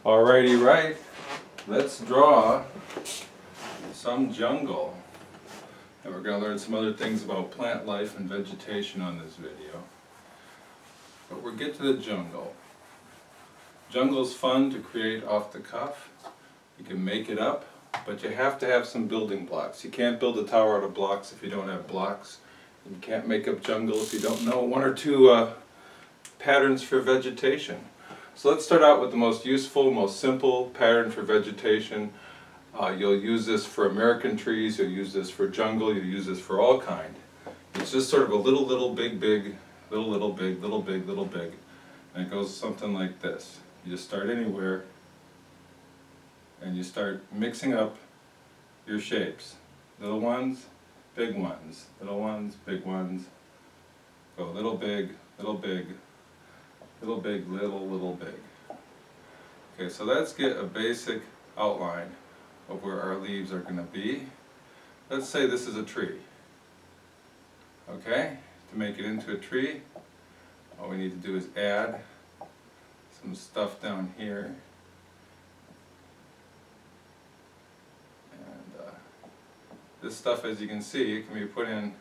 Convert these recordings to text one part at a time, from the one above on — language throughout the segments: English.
Alrighty, right. Let's draw some jungle. And we're going to learn some other things about plant life and vegetation on this video. But we'll get to the jungle. Jungle's fun to create off the cuff. You can make it up, but you have to have some building blocks. You can't build a tower out of blocks if you don't have blocks. You can't make up jungle if you don't know one or two patterns for vegetation. So let's start out with the most useful, most simple pattern for vegetation. You'll use this for American trees, you'll use this for jungle, you'll use this for all kind. It's just sort of a little, big, big, little, big, little, big, little, big. And it goes something like this. You just start anywhere and you start mixing up your shapes. Little ones, big ones, little ones, big ones. Go little, big, little, big, little, big, little, big. Okay, so let's get a basic outline of where our leaves are going to be. Let's say this is a tree. Okay, to make it into a tree, all we need to do is add some stuff down here. And this stuff, as you can see, it can be put in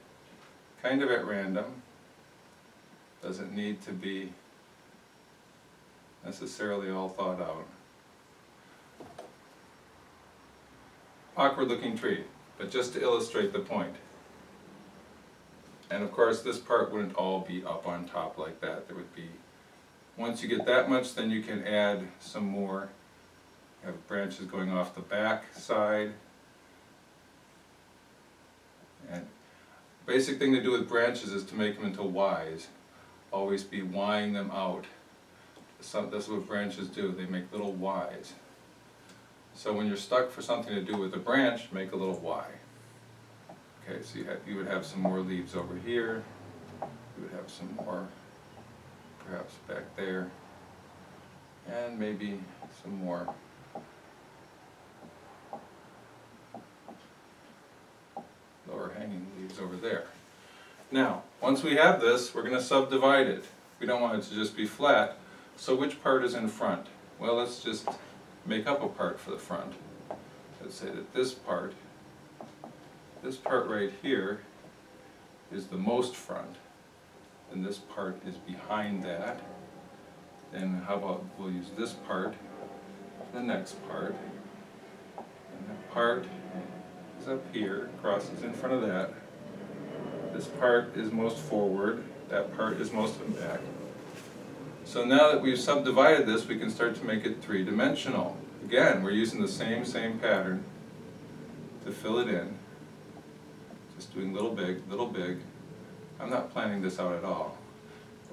kind of at random. Doesn't need to be necessarily all thought out. Awkward looking tree, but just to illustrate the point. And of course this part wouldn't all be up on top like that. There would be, once you get that much, then you can add some more. You have branches going off the back side. And basic thing to do with branches is to make them into Ys. Always be Ying them out. That's what branches do, they make little Ys. So when you're stuck for something to do with a branch, make a little Y. Okay, so you would have some more leaves over here. You would have some more perhaps back there. And maybe some more lower hanging leaves over there. Now, once we have this, we're going to subdivide it. We don't want it to just be flat. So which part is in front? Well, let's just make up a part for the front. Let's say that this part right here is the most front, and this part is behind that. Then how about we'll use this part for the next part, and that part is up here, crosses in front of that. This part is most forward, that part is most back. So now that we've subdivided this, we can start to make it three-dimensional. Again, we're using the same pattern to fill it in. Just doing little, big, little, big. I'm not planning this out at all.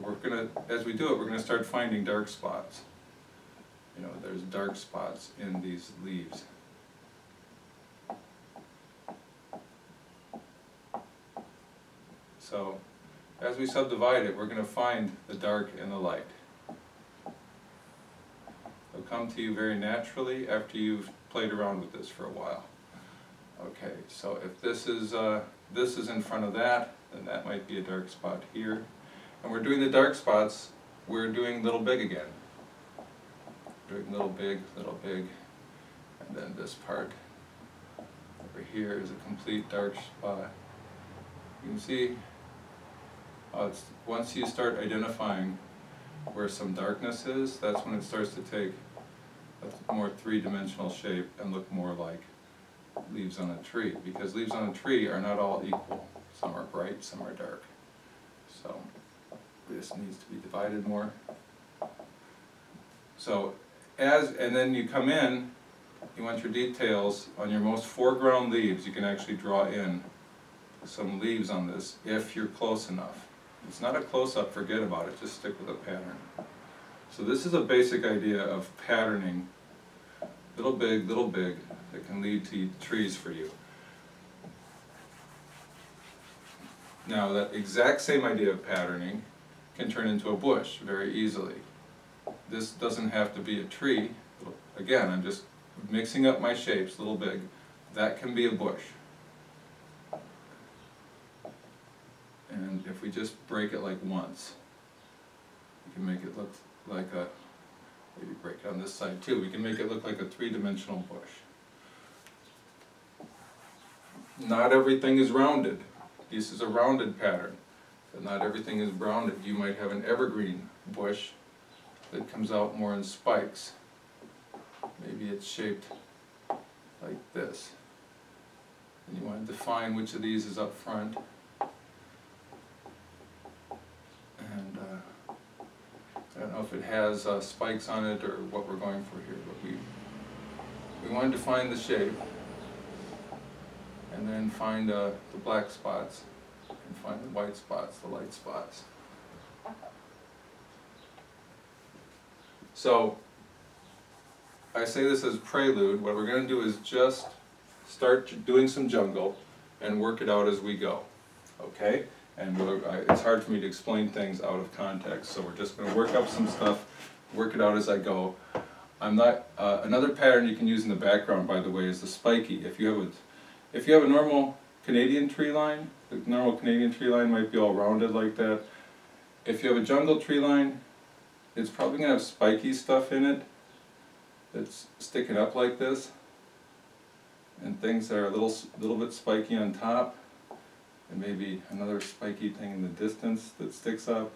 We're gonna, as we do it, we're going to start finding dark spots. You know, there's dark spots in these leaves. So, as we subdivide it, we're going to find the dark and the light. It'll come to you very naturally after you've played around with this for a while. Okay, so if this is in front of that, then that might be a dark spot here. And we're doing the dark spots, we're doing little big again. Doing little big, and then this part over here is a complete dark spot. You can see once you start identifying where some darkness is, that's when it starts to take a more three-dimensional shape and look more like leaves on a tree, because leaves on a tree are not all equal. Some are bright, some are dark. So this needs to be divided more. So and then you come in, you want your details on your most foreground leaves. You can actually draw in some leaves on this if you're close enough. If it's not a close-up, forget about it, just stick with a pattern. So this is a basic idea of patterning, little, big, that can lead to trees for you. Now that exact same idea of patterning can turn into a bush very easily. This doesn't have to be a tree. Again, I'm just mixing up my shapes, little, big. That can be a bush. And if we just break it like once, we can make it look like a, maybe break like on this side too. We can make it look like a three-dimensional bush. Not everything is rounded. This is a rounded pattern, but not everything is rounded. You might have an evergreen bush that comes out more in spikes. Maybe it's shaped like this. And you want to define which of these is up front. And I don't know if it has spikes on it or what we're going for here, but we want to define the shape and then find the black spots and find the white spots, the light spots. So I say this as prelude. What we're going to do is just start doing some jungle and work it out as we go, okay? And it's hard for me to explain things out of context, so we're just going to work up some stuff, work it out as I go. I'm not. Another pattern you can use in the background, by the way, is the spiky. If you have a normal Canadian tree line, the normal Canadian tree line might be all rounded like that. If you have a jungle tree line, it's probably going to have spiky stuff in it that's sticking up like this, and things that are a little bit spiky on top, and maybe another spiky thing in the distance that sticks up.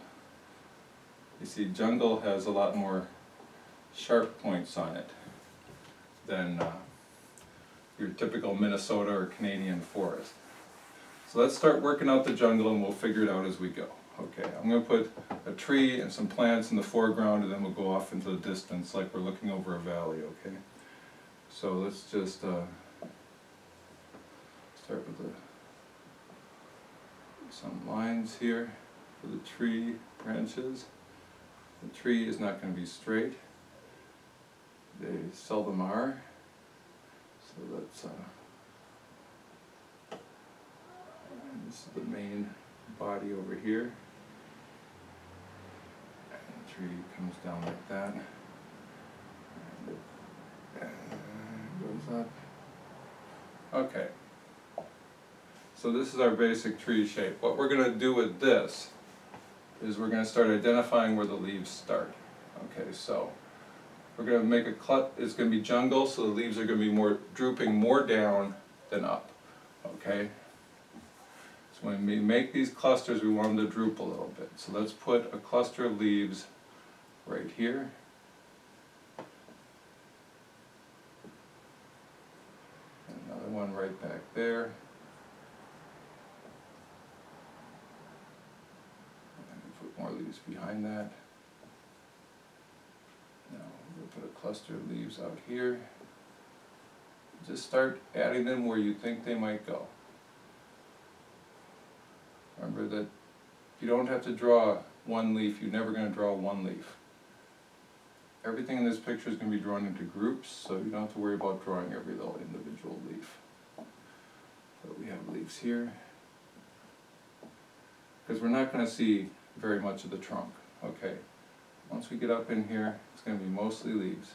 You see, jungle has a lot more sharp points on it than your typical Minnesota or Canadian forest. So let's start working out the jungle and we'll figure it out as we go. Okay, I'm going to put a tree and some plants in the foreground and then we'll go off into the distance like we're looking over a valley, okay? So let's just start with some lines here for the tree branches. The tree is not going to be straight. They seldom are. So let's, this is the main body over here. And the tree comes down like that. And goes up. Okay. So this is our basic tree shape. What we're going to do with this is we're going to start identifying where the leaves start. Okay, so we're going to make it's going to be jungle, so the leaves are going to be drooping more down than up. Okay? So when we make these clusters, we want them to droop a little bit. So let's put a cluster of leaves right here. And another one right back there. More leaves behind that. Now we'll put a cluster of leaves out here. Just start adding them where you think they might go. Remember that you don't have to draw one leaf. You're never going to draw one leaf. Everything in this picture is going to be drawn into groups, so you don't have to worry about drawing every little individual leaf. So we have leaves here. Because we're not going to see very much of the trunk. Okay, once we get up in here, it's going to be mostly leaves.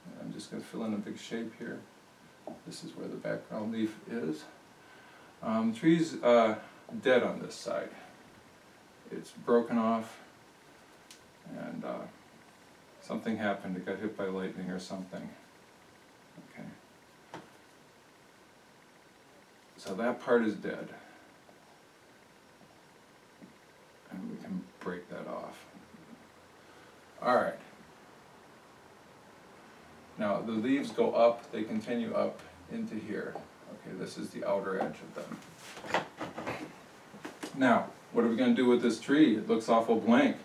And I'm just going to fill in a big shape here. This is where the background leaf is. The tree's dead on this side. It's broken off, and something happened. It got hit by lightning or something. Okay. So that part is dead. And we can break that off. Alright. Now the leaves go up, they continue up into here. Okay, this is the outer edge of them. Now, what are we going to do with this tree? It looks awful blank.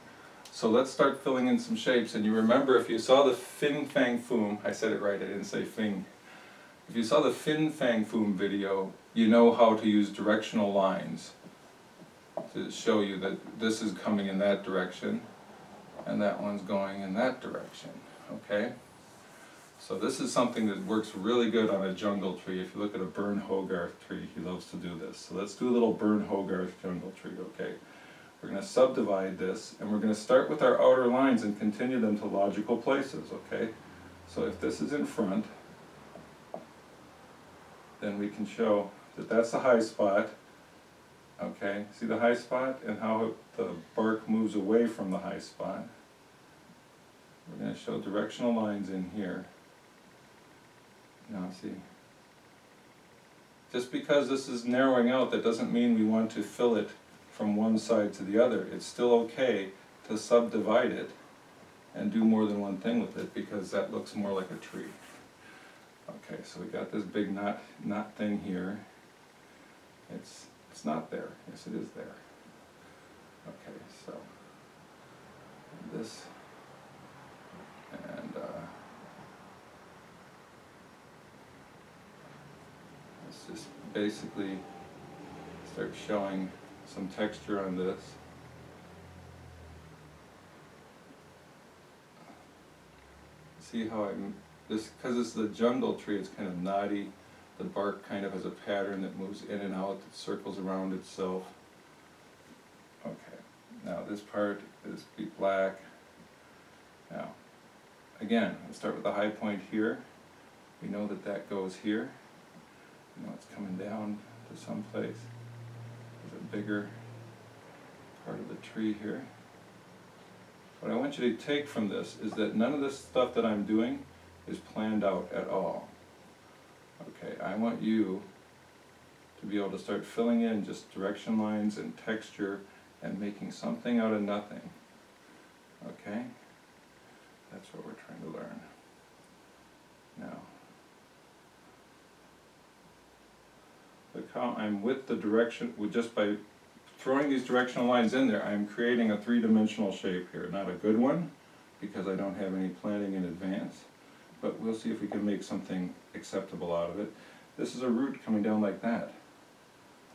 So let's start filling in some shapes. And you remember, if you saw the Fin Fang Foom, I said it right, I didn't say Fing. If you saw the Fin Fang Foom video, you know how to use directional lines to show you that this is coming in that direction and that one's going in that direction. Okay? So this is something that works really good on a jungle tree. If you look at a Burn Hogarth tree, he loves to do this. So let's do a little Burn Hogarth jungle tree, okay? We're going to subdivide this, and we're going to start with our outer lines and continue them to logical places, okay? So if this is in front, then we can show that that's the high spot. Okay, see the high spot and how the bark moves away from the high spot. We're going to show directional lines in here. Now see, just because this is narrowing out, that doesn't mean we want to fill it from one side to the other. It's still okay to subdivide it and do more than one thing with it, because that looks more like a tree. Okay, so we got this big knot thing here. It's not there. Yes, it is there. Okay, so this, and let's just basically start showing some texture on this. See how because it's the jungle tree, it's kind of knotty. The bark kind of has a pattern that moves in and out, that circles around itself. Okay, now this part is be black. Now, again, let's start with the high point here. We know that that goes here. You know, it's coming down to some place. There's a bigger part of the tree here. What I want you to take from this is that none of this stuff that I'm doing is planned out at all. Okay, I want you to be able to start filling in just direction lines and texture and making something out of nothing. Okay? That's what we're trying to learn. Now, look how I'm with the direction, just by throwing these directional lines in there, I'm creating a three-dimensional shape here. Not a good one, because I don't have any planning in advance, but we'll see if we can make something acceptable out of it. This is a root coming down like that.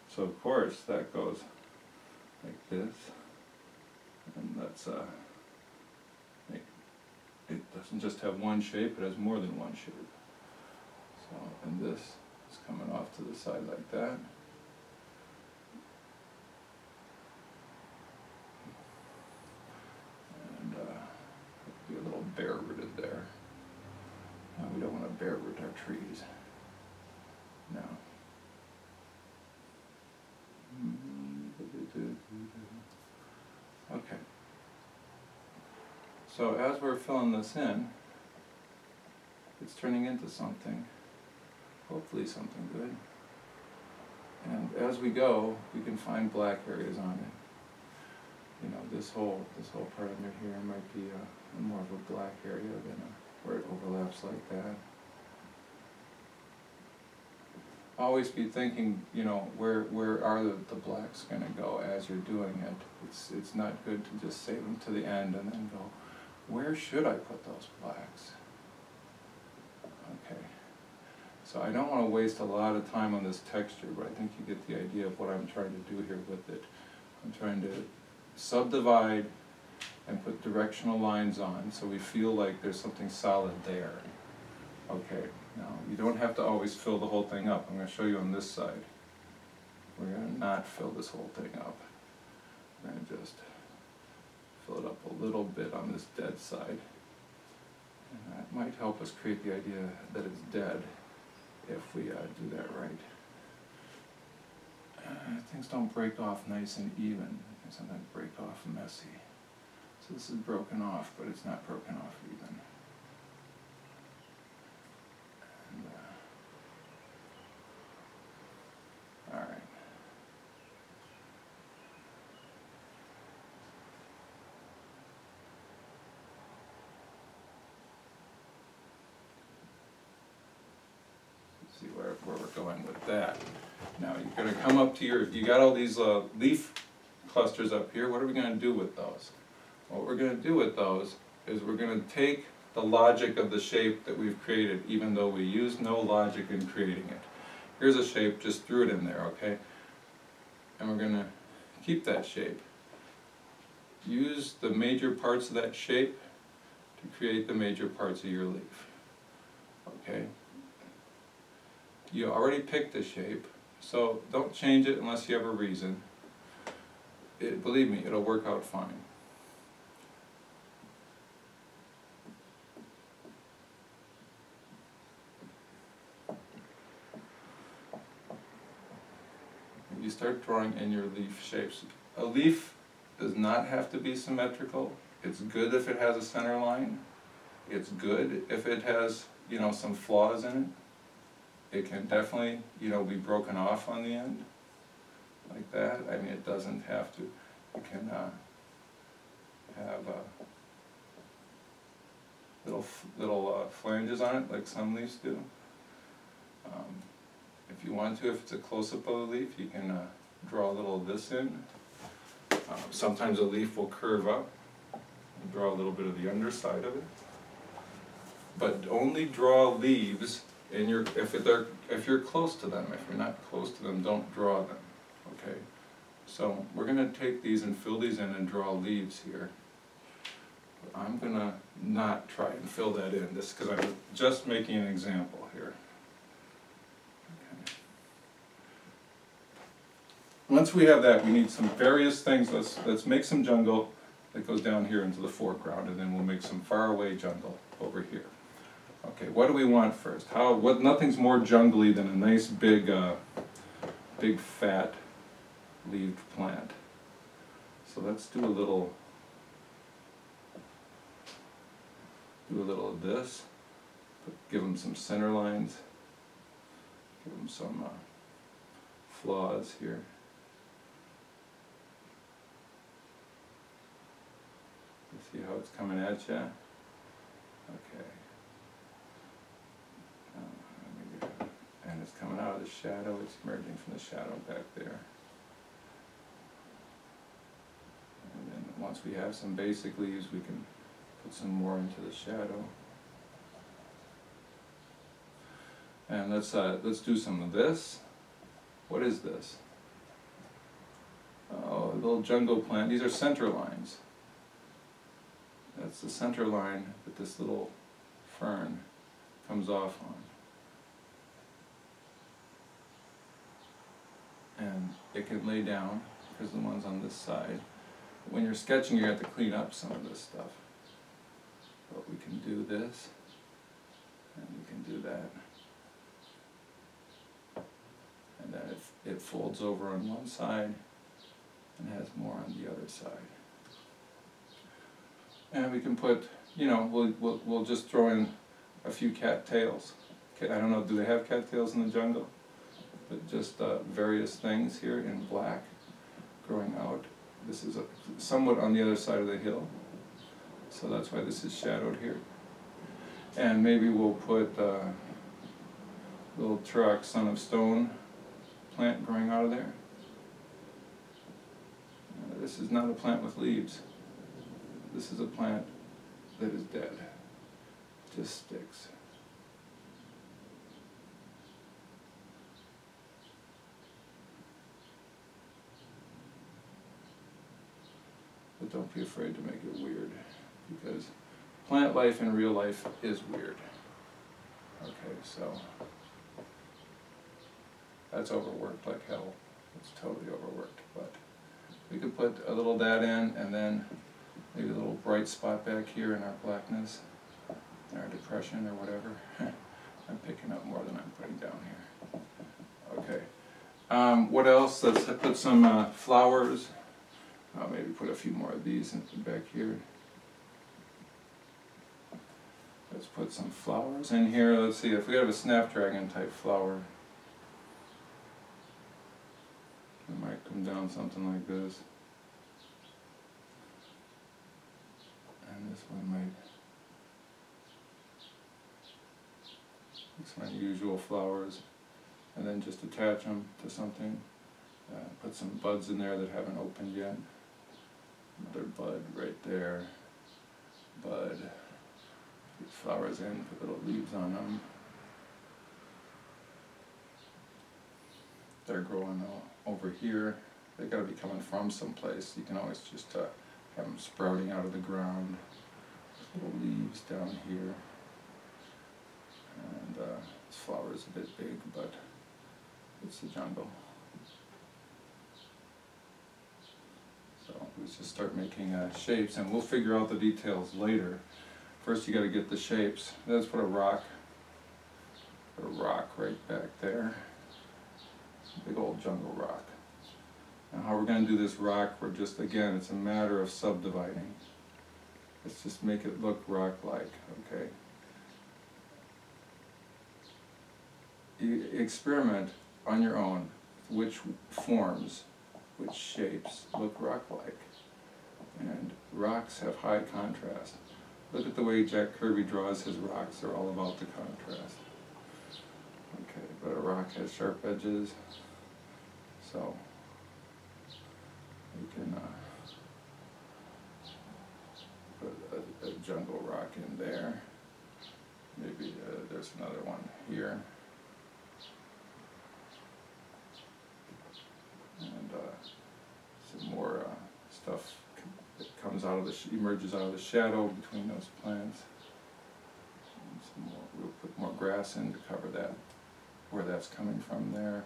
So of course that goes like this, and that's it doesn't just have one shape, it has more than one shape. So, and this is coming off to the side like that. And be a little bare rooted there. No, we don't want to bare root our trees. No. Okay. So as we're filling this in, it's turning into something, hopefully something good. And as we go, we can find black areas on it. You know, this whole part under here might be more of a black area than where it overlaps like that. Always be thinking, you know, where are the blacks going to go as you're doing it. It's not good to just save them to the end and then go, where should I put those blacks? Okay. So I don't want to waste a lot of time on this texture, but I think you get the idea of what I'm trying to do here with it. I'm trying to subdivide and put directional lines on so we feel like there's something solid there. Okay, now you don't have to always fill the whole thing up. I'm going to show you on this side. We're going to not fill this whole thing up. We're going to just fill it up a little bit on this dead side. And that might help us create the idea that it's dead if we do that right. Things don't break off nice and even. They sometimes break off messy. So this is broken off, but it's not broken off even. And, all right. Let's see where we're going with that. Now you're going to come up to you got all these leaf clusters up here. What are we going to do with those? What we're going to do with those is we're going to take the logic of the shape that we've created, even though we used no logic in creating it. Here's a shape, just threw it in there, okay? And we're going to keep that shape. Use the major parts of that shape to create the major parts of your leaf, okay? You already picked the shape, so don't change it unless you have a reason. Believe me, it'll work out fine. You start drawing in your leaf shapes. A leaf does not have to be symmetrical. It's good if it has a center line, it's good if it has, you know, some flaws in it. It can definitely, you know, be broken off on the end, like that. I mean, it doesn't have to. You can have little flanges on it, like some leaves do. If you want to, if it's a close-up of the leaf, you can draw a little of this in. Sometimes a leaf will curve up. Draw a little bit of the underside of it. But only draw leaves in your, if you're close to them. If you're not close to them, don't draw them. Okay? So we're going to take these and fill these in and draw leaves here. But I'm going to not try and fill that in, just because I'm just making an example here. Okay. Once we have that, we need some various things. Let's make some jungle that goes down here into the foreground, and then we'll make some faraway jungle over here. Okay, what do we want first? Nothing's more jungly than a nice big fat leaved plant. So let's do a little of this. Give them some center lines. Give them some flaws here. See how it's coming at you? Okay. And it's coming out of the shadow, it's emerging from the shadow back there. And then once we have some basic leaves, we can put some more into the shadow. And let's do some of this. What is this? Oh, a little jungle plant. These are center lines. That's the center line that this little fern comes off on. And it can lay down, because the one's on this side. When you're sketching, you have to clean up some of this stuff. But we can do this, and we can do that. And then it folds over on one side, and has more on the other side. And we can put, you know, we'll just throw in a few cattails. I don't know, do they have cattails in the jungle? But just various things here in black growing out. This is somewhat on the other side of the hill, so that's why this is shadowed here. And maybe we'll put little Turok Son of Stone plant growing out of there. This is not a plant with leaves. This is a plant that is dead. It just sticks. But don't be afraid to make it weird, because plant life in real life is weird. Okay, so that's overworked like hell. It's totally overworked, but we could put a little of that in, and then maybe a little bright spot back here in our blackness, in our depression or whatever. I'm picking up more than I'm putting down here. Okay. What else? Let's put some flowers. I'll maybe put a few more of these back here. Let's put some flowers in here. Let's see if we have a snapdragon type flower. It might come down something like this. And this one might. Some unusual flowers. And then just attach them to something. Put some buds in there that haven't opened yet. Another bud right there. Bud. Put flowers in, put little leaves on them. They're growing over here. They got to be coming from someplace. You can always just have them sprouting out of the ground. Little leaves down here. And this flower is a bit big, but it's the jungle. So let's just start making shapes, and we'll figure out the details later. First you got to get the shapes. Let's put a rock right back there. Big old jungle rock. Now how we're going to do this rock, we're just, again, it's a matter of subdividing. Let's just make it look rock-like, okay? You experiment on your own which forms, which shapes look rock-like. And rocks have high contrast. Look at the way Jack Kirby draws his rocks. They're all about the contrast. Okay, but a rock has sharp edges, so you can put a jungle rock in there. Maybe there's another one here. And some more stuff that comes out of the emerges out of the shadow between those plants. And some more, we'll put more grass in to cover that, where that's coming from there.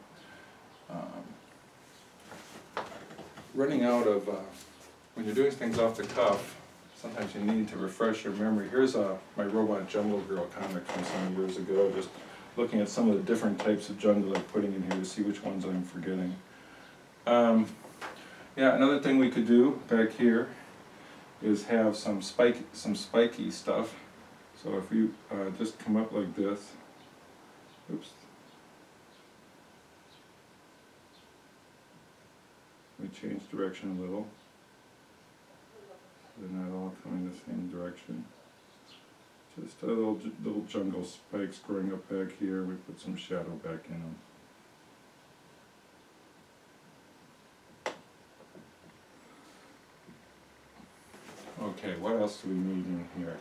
Running out of when you're doing things off the cuff, sometimes you need to refresh your memory. Here's my Robot Jungle Girl comic from some years ago, just looking at some of the different types of jungle I'm putting in here to see which ones I'm forgetting. Yeah, another thing we could do back here is have some spiky stuff. So if you just come up like this, oops, we change direction a little. They're not all coming the same direction. Just a little jungle spikes growing up back here. We put some shadow back in them. Okay, what else do we need in here?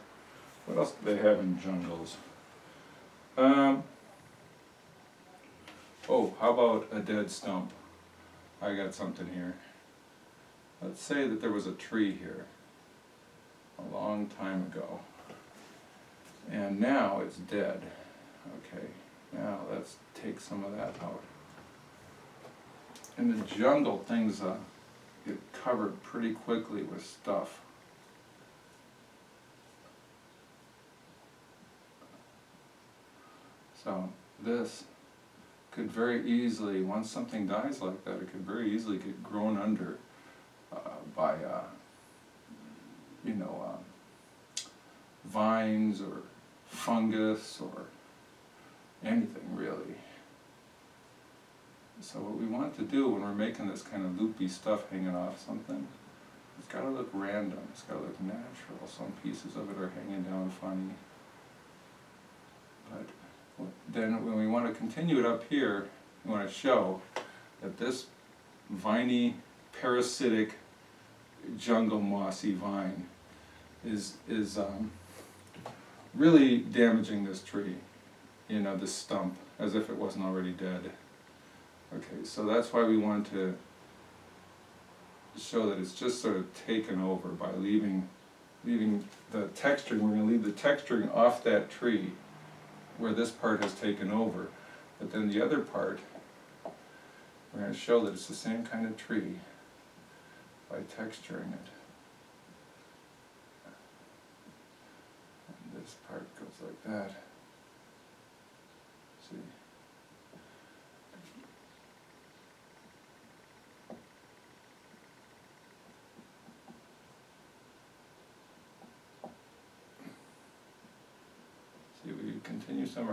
What else do they have in jungles? Oh, how about a dead stump? I got something here. Let's say that there was a tree here a long time ago, and now it's dead. Okay, now let's take some of that out. In the jungle, things get covered pretty quickly with stuff. So this could very easily, once something dies like that, it could very easily get grown under by, you know, vines or fungus or anything really. So what we want to do when we're making this kind of loopy stuff hanging off something, it's got to look random, it's got to look natural. Some pieces of it are hanging down funny. But then when we want to continue it up here, we want to show that this viney, parasitic, jungle mossy vine is really damaging this tree, you know, this stump, as if it wasn't already dead. Okay, so that's why we want to show that it's just sort of taken over by leaving the texturing. We're going to leave the texturing off that tree where this part has taken over, but then the other part, we're going to show that it's the same kind of tree by texturing it. And this part goes like that. See? See, we continue some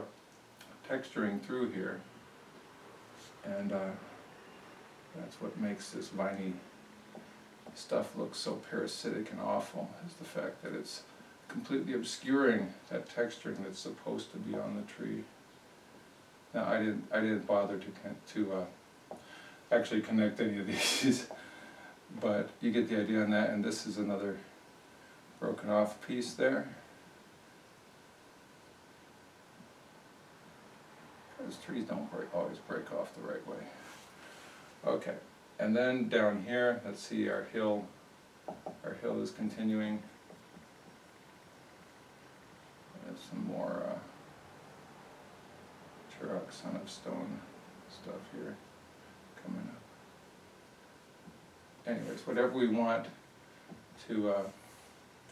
texturing through here, and that's what makes this viney stuff look so parasitic and awful, is the fact that it's completely obscuring that texturing that's supposed to be on the tree. Now I didn't bother to actually connect any of these, but you get the idea on that. And this is another broken off piece there. Those trees don't always break off the right way. Okay, and then down here, let's see, our hill is continuing. There's some more Turok Son of Stone stuff here coming up. Anyways, whatever we want to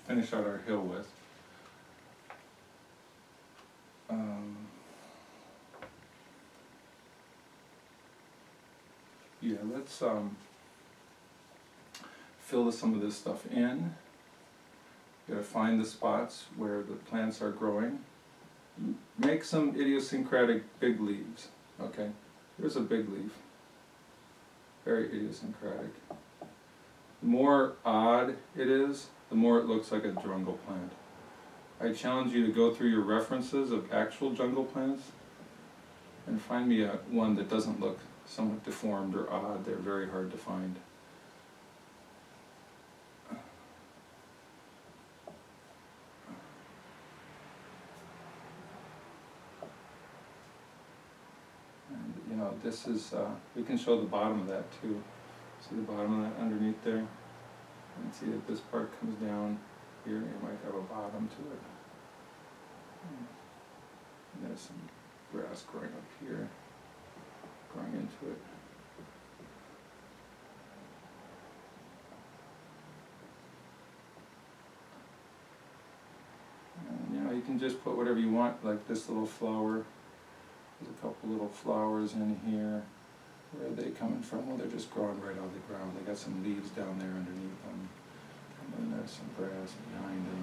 finish out our hill with. Yeah, let's fill some of this stuff in. You gotta find the spots where the plants are growing. Make some idiosyncratic big leaves, okay? Here's a big leaf. Very idiosyncratic. The more odd it is, the more it looks like a jungle plant. I challenge you to go through your references of actual jungle plants and find me one that doesn't look somewhat deformed or odd. They're very hard to find. And you know, this is, we can show the bottom of that too. See the bottom of that underneath there? And see that this part comes down here, you might have a bottom to it. And there's some grass growing up here, growing into it. And you know, you can just put whatever you want, like this little flower. There's a couple little flowers in here. Where are they coming from? Well, they're just growing right out of the ground. They got some leaves down there underneath them. And then there's some grass behind them.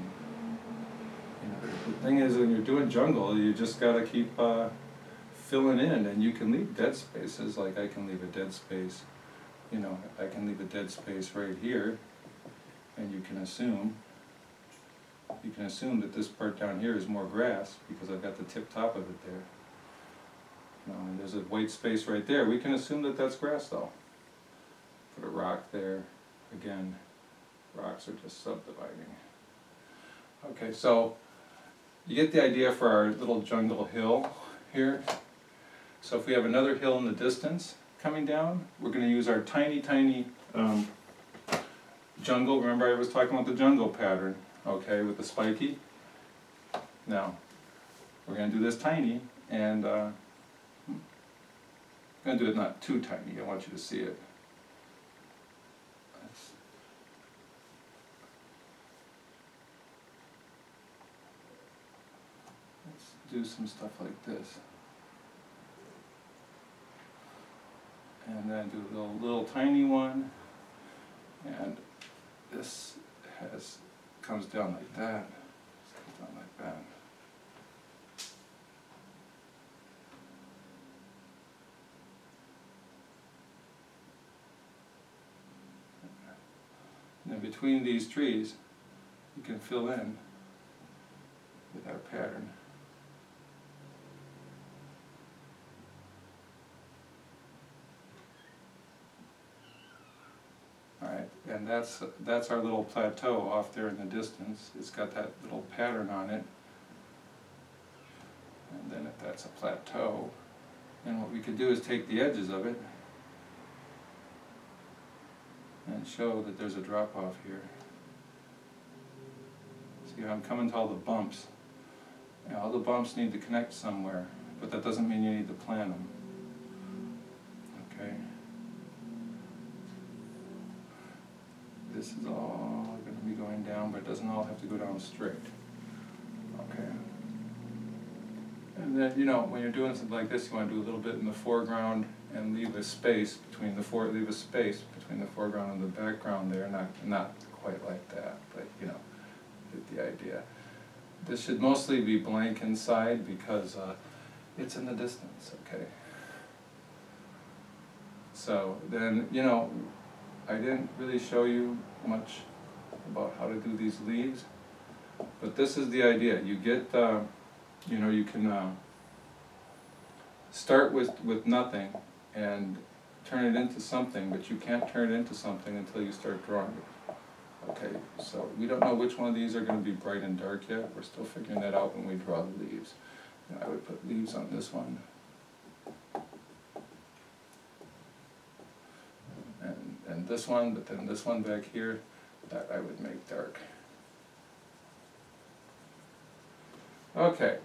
You know, the thing is, when you're doing jungle, you just got to keep filling in, and you can leave dead spaces. Like I can leave a dead space. You know, I can leave a dead space right here, and you can assume that this part down here is more grass because I've got the tip top of it there. And there's a white space right there. We can assume that that's grass though. Put a rock there. Again, rocks are just subdividing. Okay, so you get the idea for our little jungle hill here. So if we have another hill in the distance coming down, we're going to use our tiny, tiny jungle. Remember I was talking about the jungle pattern, okay, with the spiky? Now, we're going to do this tiny, and I'm going to do it not too tiny. I want you to see it. Let's do some stuff like this. And then do a little tiny one. And this comes down like that. This comes down like that. And between these trees, you can fill in with our pattern. All right, and that's our little plateau off there in the distance. It's got that little pattern on it. And then if that's a plateau, then what we could do is take the edges of it and show that there's a drop off here. See how I'm coming to all the bumps. Now, all the bumps need to connect somewhere, but that doesn't mean you need to plan them. Okay. This is all going to be going down, but it doesn't all have to go down straight. Okay. And then, you know, when you're doing something like this, you want to do a little bit in the foreground and leave a space between the foreground and the background there. Not quite like that, but you know, get the idea. This should mostly be blank inside because it's in the distance. Okay. So then, you know, I didn't really show you much about how to do these leaves, but this is the idea. You get, you know, you can start with nothing and turn it into something, but you can't turn it into something until you start drawing it. Okay, so we don't know which one of these are going to be bright and dark yet. We're still figuring that out when we draw the leaves. And I would put leaves on this one. And this one, but then this one back here, that I would make dark. Okay.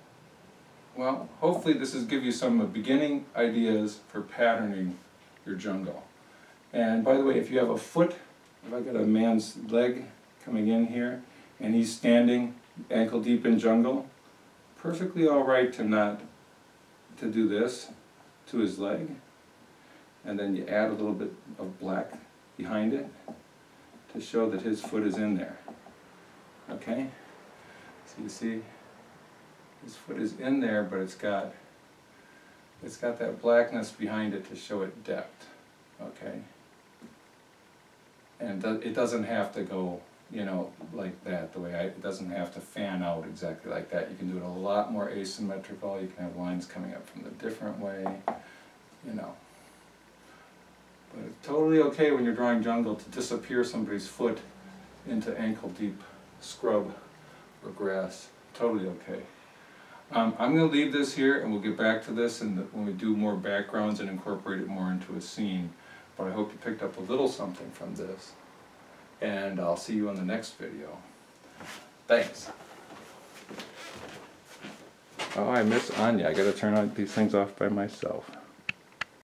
Well, hopefully this is give you some beginning ideas for patterning your jungle. And by the way, if you have a foot, if I got a man's leg coming in here, and he's standing ankle deep in jungle, perfectly all right to do this to his leg, and then you add a little bit of black behind it to show that his foot is in there. Okay? So you see, his foot is in there, but it's got that blackness behind it to show it depth. Okay? And it doesn't have to go, you know, like that, the way it doesn't have to fan out exactly like that. You can do it a lot more asymmetrical. You can have lines coming up from the different way, you know. But it's totally okay when you're drawing jungle to disappear somebody's foot into ankle-deep scrub or grass. Totally okay. I'm going to leave this here, and we'll get back to this when we do more backgrounds and incorporate it more into a scene. But I hope you picked up a little something from this. And I'll see you in the next video. Thanks. Oh, I miss Anya. I got to turn these things off by myself.